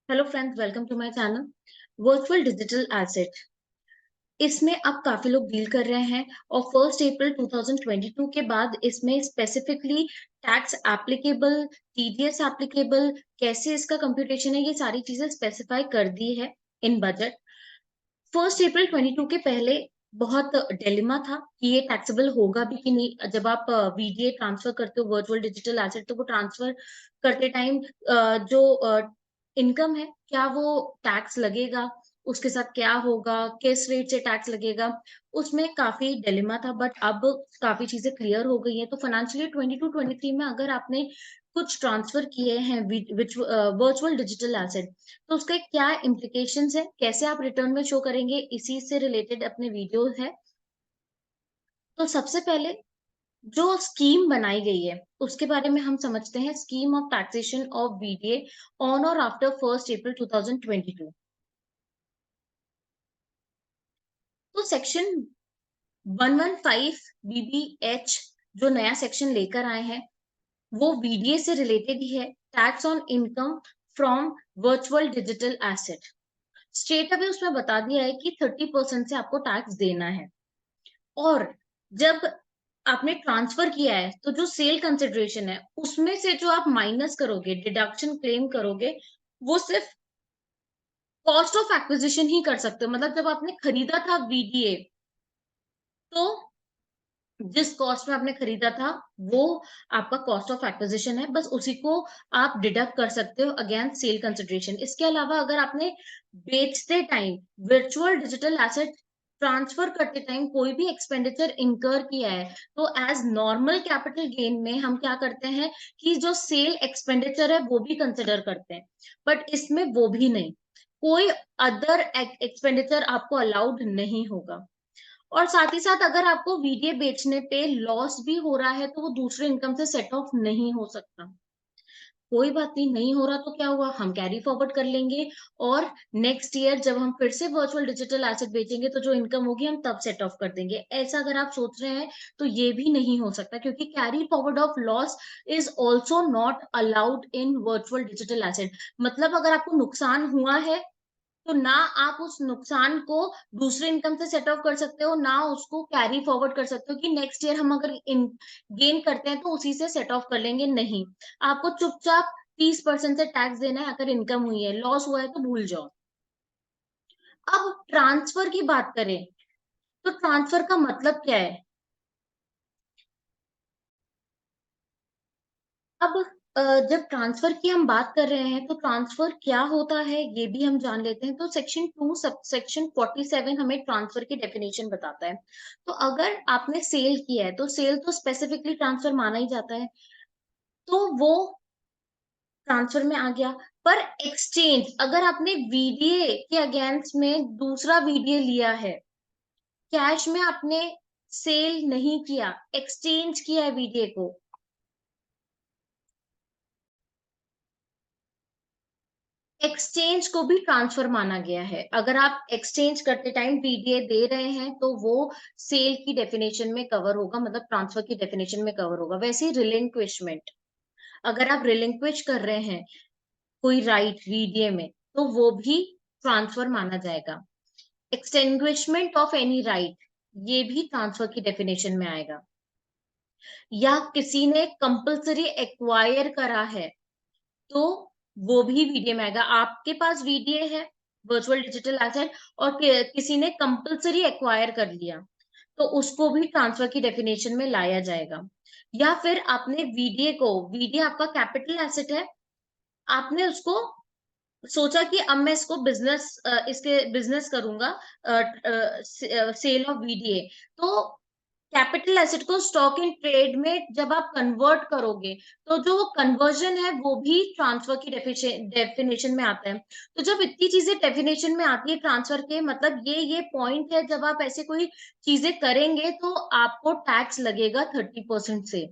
Hello friends, welcome to my channel. Virtual digital asset, इसमें अब काफी लोग डील कर रहे हैं और 1 अप्रैल 2022 के बाद इसमें specifically tax applicable, TDS applicable, कैसे इसका कंप्यूटेशन है, ये सारी चीजें स्पेसिफाई कर दी है इन बजट। 1 अप्रैल 22 के पहले बहुत डिलेमा था कि ये टैक्सेबल होगा भी कि नहीं। जब आप वीडीए ट्रांसफर करते हो वर्चुअल डिजिटल एसेट, तो वो ट्रांसफर करते टाइम जो इनकम है, क्या वो टैक्स लगेगा, उसके साथ क्या होगा, किस रेट से टैक्स लगेगा, उसमें काफी डिलेमा था। बट अब काफी चीजें क्लियर हो गई हैं। तो फाइनेंशियल 22-23 में अगर आपने कुछ ट्रांसफर किए हैं वर्चुअल डिजिटल एसेट, तो उसके क्या इम्प्लीकेशंस है, कैसे आप रिटर्न में शो करेंगे, इसी से रिलेटेड अपने वीडियो है। तो सबसे पहले जो स्कीम बनाई गई है उसके बारे में हम समझते हैं। Scheme of taxation of VDA on और आफ्टर 1 अप्रैल 2022। तो सेक्शन 115 बीबीएच जो नया सेक्शन लेकर आए हैं, वो वीडीए से रिलेटेड ही है। Tax on income from virtual digital asset, straight away उसमें बता दिया है कि 30% से आपको टैक्स देना है। और जब आपने ट्रांसफर किया है तो जो सेल कंसिडरेशन है उसमें से जो आप माइनस करोगे, डिडक्शन क्लेम करोगे, वो सिर्फ कॉस्ट ऑफ एक्विजिशन ही कर सकते हो। मतलब जब आपने खरीदा था वीडीए, तो जिस कॉस्ट में आपने खरीदा था वो आपका कॉस्ट ऑफ एक्विजिशन है, बस उसी को आप डिडक्ट कर सकते हो अगेंस्ट सेल कंसिडरेशन। इसके अलावा अगर आपने बेचते time virtual digital asset transfer करते टाइम कोई भी एक्सपेंडिचर इंकर किया है, तो एज नॉर्मल कैपिटल गेन में हम क्या करते हैं कि जो सेल एक्सपेंडिचर है वो भी कंसिडर करते हैं। बट इसमें वो भी नहीं, कोई अदर एक्सपेंडिचर आपको अलाउड नहीं होगा। और साथ ही साथ अगर आपको वीडियो बेचने पे लॉस भी हो रहा है, तो वो दूसरे इनकम से सेट ऑफ नहीं हो सकता। कोई बात नहीं, नहीं हो रहा तो क्या हुआ, हम कैरी फॉरवर्ड कर लेंगे और नेक्स्ट ईयर जब हम फिर से वर्चुअल डिजिटल एसेट बेचेंगे तो जो इनकम होगी हम तब सेट ऑफ कर देंगे। ऐसा अगर आप सोच रहे हैं तो ये भी नहीं हो सकता, क्योंकि carry forward of loss is also not allowed in virtual digital asset. मतलब अगर आपको नुकसान हुआ है, तो ना आप उस नुकसान को दूसरे इनकम से सेट ऑफ कर सकते हो, ना उसको कैरी फॉरवर्ड कर सकते हो कि नेक्स्ट ईयर हम अगर इन गेन करते हैं तो उसी से सेट ऑफ कर लेंगे। नहीं, आपको चुपचाप 30% से टैक्स देना है। अगर इनकम हुई है, लॉस हुआ है तो भूल जाओ। अब ट्रांसफर की बात करें, तो ट्रांसफर का मतलब क्या है। अब जब ट्रांसफर की हम बात कर रहे हैं, तो ट्रांसफर क्या होता है ये भी हम जान लेते हैं। तो सेक्शन 2 सब सेक्शन 47 हमें ट्रांसफर की डेफिनेशन बताता है। तो अगर आपने सेल किया है तो सेल तो स्पेसिफिकली ट्रांसफर माना ही जाता है, तो वो ट्रांसफर में आ गया। पर एक्सचेंज, अगर आपने वीडीए के अगेंस्ट में दूसरा वीडीए लिया है, कैश में आपने सेल नहीं किया, एक्सचेंज किया है वीडीए को, एक्सचेंज को भी ट्रांसफर माना गया है। अगर आप एक्सचेंज करते टाइम पीडीए दे रहे हैं तो वो सेल की डेफिनेशन में कवर होगा, मतलब ट्रांसफर की डेफिनेशन में कवर होगा। वैसे ही रिलिंक्विशमेंट, अगर आप रिलिंक्विश कर रहे हैं कोई राइट वीडीए में, तो वो भी ट्रांसफर माना जाएगा। एक्सटेंग्विशमेंट ऑफ एनी राइट, ये भी ट्रांसफर की डेफिनेशन में आएगा। या किसी ने कंपल्सरी एक्वायर करा है, तो वो भी वीडीए में आएगा। आपके पास वीडीए है वर्चुअल डिजिटल एसेट, और किसी ने कंपल्सरी एक्वायर कर लिया, तो उसको भी ट्रांसफर की डेफिनेशन में लाया जाएगा। या फिर आपने वीडीए को, वीडीए आपका कैपिटल एसेट है, आपने उसको सोचा कि अब मैं इसको बिजनेस, इसके बिजनेस करूंगा, सेल ऑफ वीडीए। तो कैपिटल एसेट को स्टॉक इन ट्रेड में जब आप कन्वर्ट करोगे, तो जो कन्वर्जन है वो भी ट्रांसफर की डेफिनेशन में आता है। तो जब इतनी चीजें डेफिनेशन में आती है ट्रांसफर के, मतलब ये पॉइंट है, जब आप ऐसे कोई चीजें करेंगे तो आपको टैक्स लगेगा 30% से।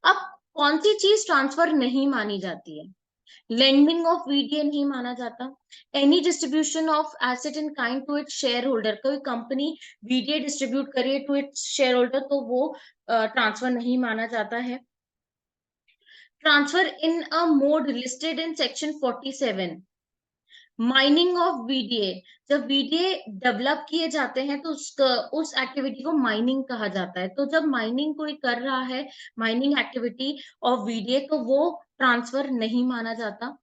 अब कौन सी चीज ट्रांसफर नहीं मानी जाती है। लेंडिंग ऑफ वीडीए नहीं माना जाता। Any distribution of asset in kind to its shareholder, कोई कंपनी वीडीए डिस्ट्रीब्यूट करिए टू इट्स शेयर होल्डर, तो वो ट्रांसफर नहीं माना जाता है। Transfer in a mode listed in section 47, mining of VDA, जब वीडीए डेवलप किए जाते हैं तो उस एक्टिविटी को माइनिंग कहा जाता है। तो जब माइनिंग कोई कर रहा है, माइनिंग एक्टिविटी ऑफ वीडीए, तो वो ट्रांसफर नहीं माना जाता,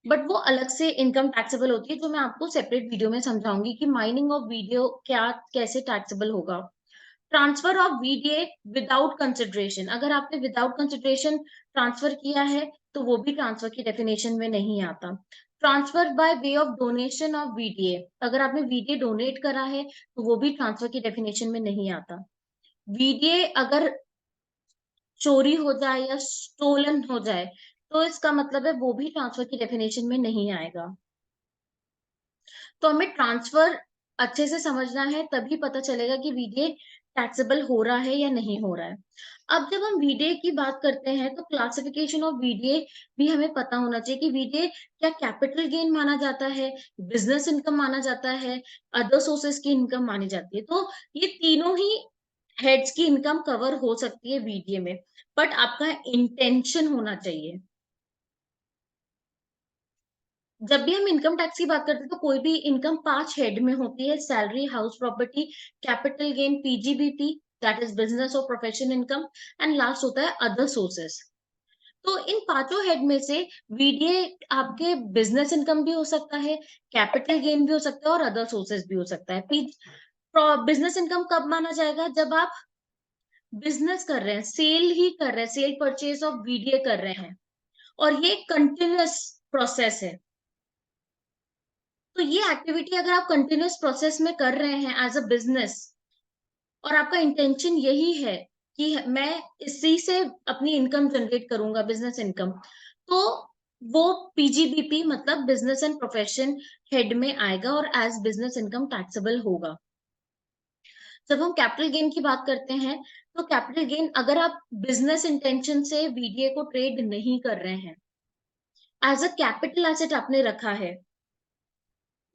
बट वो अलग से इनकम टैक्सेबल होती है, जो मैं आपको सेपरेट वीडियो में समझाऊंगी कि माइनिंग ऑफ वीडियो क्या कैसे टैक्सेबल होगा। Transfer of VDA without consideration, अगर आपने विदाउट कंसिडरेशन ट्रांसफर किया है तो वो भी ट्रांसफर की डेफिनेशन में नहीं आता। Transfer by way of donation of VDA, अगर आपने वीडीए डोनेट करा है तो वो भी ट्रांसफर की डेफिनेशन में नहीं आता। वीडीए अगर चोरी हो जाए या स्टोलन हो जाए तो इसका मतलब है वो भी ट्रांसफर की डेफिनेशन में नहीं आएगा। तो हमें ट्रांसफर अच्छे से समझना है, तभी पता चलेगा कि वीडीए टैक्सेबल हो रहा है या नहीं हो रहा है। अब जब हम वीडीए की बात करते हैं तो क्लासिफिकेशन ऑफ वीडीए भी हमें पता होना चाहिए कि वीडीए क्या कैपिटल गेन माना जाता है, बिजनेस इनकम माना जाता है, अदर सोर्सेस की इनकम मानी जाती है। तो ये तीनों ही हेड्स की इनकम कवर हो सकती है वीडीए में, बट आपका इंटेंशन होना चाहिए। जब भी हम इनकम टैक्स की बात करते हैं तो कोई भी इनकम 5 हेड में होती है: salary, house property, capital gain, PGBP, that is business और प्रोफेशन इनकम, एंड लास्ट होता है अदर सोर्सेस। तो इन पांचों हेड में से वीडीए आपके बिजनेस इनकम भी हो सकता है, कैपिटल गेन भी हो सकता है और अदर सोर्सेस भी हो सकता है। बिजनेस इनकम कब माना जाएगा? जब आप बिजनेस कर रहे हैं, सेल ही कर रहे हैं, सेल परचेज ऑफ वीडीए कर रहे हैं, और ये कंटिन्यूअस प्रोसेस है। तो ये एक्टिविटी अगर आप कंटिन्यूअस प्रोसेस में कर रहे हैं एज अ बिजनेस, और आपका इंटेंशन यही है कि मैं इसी से अपनी इनकम जनरेट करूंगा, बिजनेस इनकम, तो वो पीजीबीपी मतलब बिजनेस एंड प्रोफेशन हेड में आएगा और एज बिजनेस इनकम टैक्सेबल होगा। जब हम कैपिटल गेन की बात करते हैं तो कैपिटल गेन अगर आप बिजनेस इंटेंशन से वीडीए को ट्रेड नहीं कर रहे हैं, एज अ कैपिटल एसेट आपने रखा है,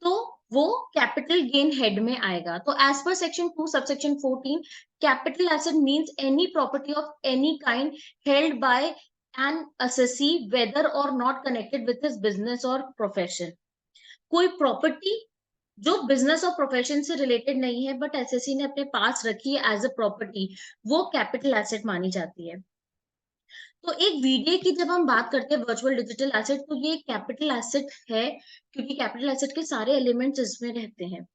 तो वो कैपिटल गेन हेड में आएगा। तो एज पर section 2 subsection 14, capital asset means any property of any kind held by an assessee whether or not connected with his business और प्रोफेशन। कोई प्रॉपर्टी जो बिजनेस और प्रोफेशन से रिलेटेड नहीं है बट एसएससी ने अपने पास रखी है एज अ प्रॉपर्टी, वो कैपिटल एसेट मानी जाती है। तो एक वीडीए की जब हम बात करते हैं वर्चुअल डिजिटल एसेट, तो ये कैपिटल एसेट है, क्योंकि कैपिटल एसेट के सारे एलिमेंट्स इसमें रहते हैं।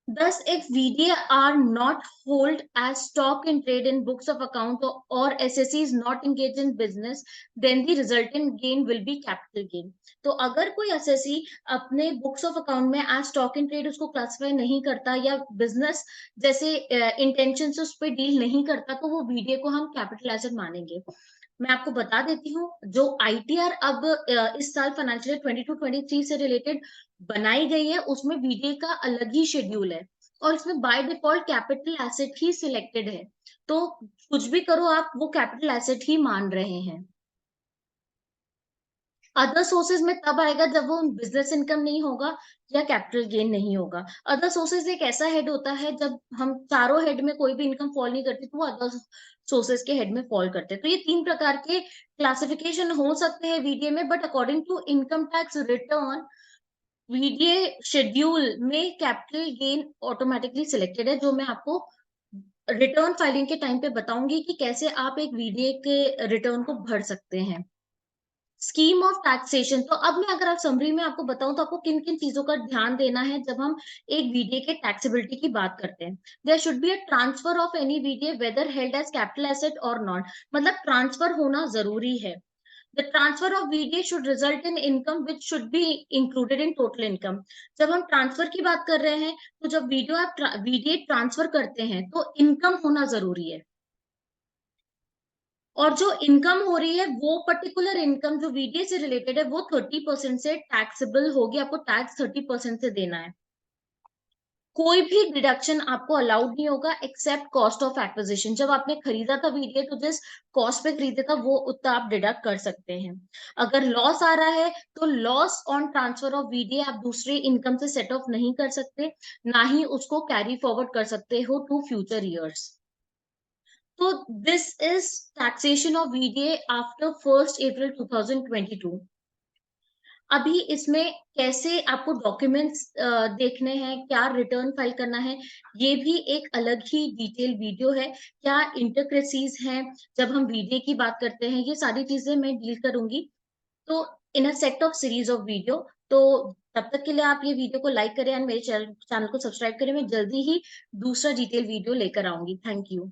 Thus, if VDA are not hold as stock in trade in books of account or SSE is not engaged in business, then the resultant gain will be capital gain. तो अगर कोई SSC अपने books of account में as stock in trade उसको classify नहीं करता या business जैसे इंटेंशन से उस पर डील नहीं करता, तो वो वीडीए को हम कैपिटल एसेट मानेंगे। मैं आपको बता देती हूँ, जो आईटीआर अब इस साल फाइनेंशियल 22-23 से रिलेटेड बनाई गई है, उसमें वीडीए का अलग ही शेड्यूल है और इसमें by default capital asset he selected है। तो कुछ भी करो आप, वो कैपिटल एसेट ही मान रहे हैं। अदर सोर्सेज में तब आएगा जब वो बिजनेस इनकम नहीं होगा या कैपिटल गेन नहीं होगा। अदर सोर्सेज एक ऐसा हेड होता है जब हम चारों हेड में कोई भी इनकम फॉल नहीं करती तो वो अदर सोर्सेज के हेड में फॉल करते हैं। तो ये 3 प्रकार के क्लासिफिकेशन हो सकते हैं वीडीए में, but according to income tax return VDA schedule में कैपिटल गेन ऑटोमेटिकली सिलेक्टेड है, जो मैं आपको रिटर्न फाइलिंग के टाइम पे बताऊंगी कि कैसे आप एक वीडीए के रिटर्न को भर सकते हैं। स्कीम ऑफ टैक्सेशन, तो अब मैं अगर आप समरी में आपको बताऊं तो आपको किन किन चीजों का ध्यान देना है जब हम एक वीडीए के टैक्सेबिलिटी की बात करते हैं। There should be a transfer of any VDA whether held as capital asset और नॉट, मतलब ट्रांसफर होना जरूरी है। The transfer of VDA should result in income which should be included in total income. जब हम ट्रांसफर की बात कर रहे हैं तो जब वीडीए ट्रांसफर करते हैं तो इनकम होना जरूरी है, और जो इनकम हो रही है वो पर्टिकुलर इनकम जो वीडीए से रिलेटेड है वो 30% से टैक्सेबल होगी, आपको टैक्स 30% से देना है। कोई भी डिडक्शन आपको अलाउड नहीं होगा एक्सेप्ट कॉस्ट ऑफ एक्विजिशन। जब आपने खरीदा था वीडीए तो जिस कॉस्ट पे खरीदा था वो उतना आप डिडक्ट कर सकते हैं। अगर लॉस आ रहा है तो loss on transfer of VDA आप दूसरे इनकम से सेट ऑफ नहीं कर सकते, ना ही उसको कैरी फॉरवर्ड कर सकते हो टू फ्यूचर ईयर्स। तो this is taxation of VDA after 1st April 2022। अभी इसमें कैसे आपको डॉक्यूमेंट्स देखने हैं, क्या रिटर्न फाइल करना है, ये भी एक अलग ही डिटेल वीडियो है। क्या इंटरक्रेसीज हैं, जब हम वीडियो की बात करते हैं, ये सारी चीजें मैं डील करूंगी। तो in a set of series of video. तो तब तक के लिए आप ये वीडियो को लाइक करें एंड मेरे चैनल को सब्सक्राइब करें। मैं जल्दी ही दूसरा डिटेल वीडियो लेकर आऊंगी। Thank you.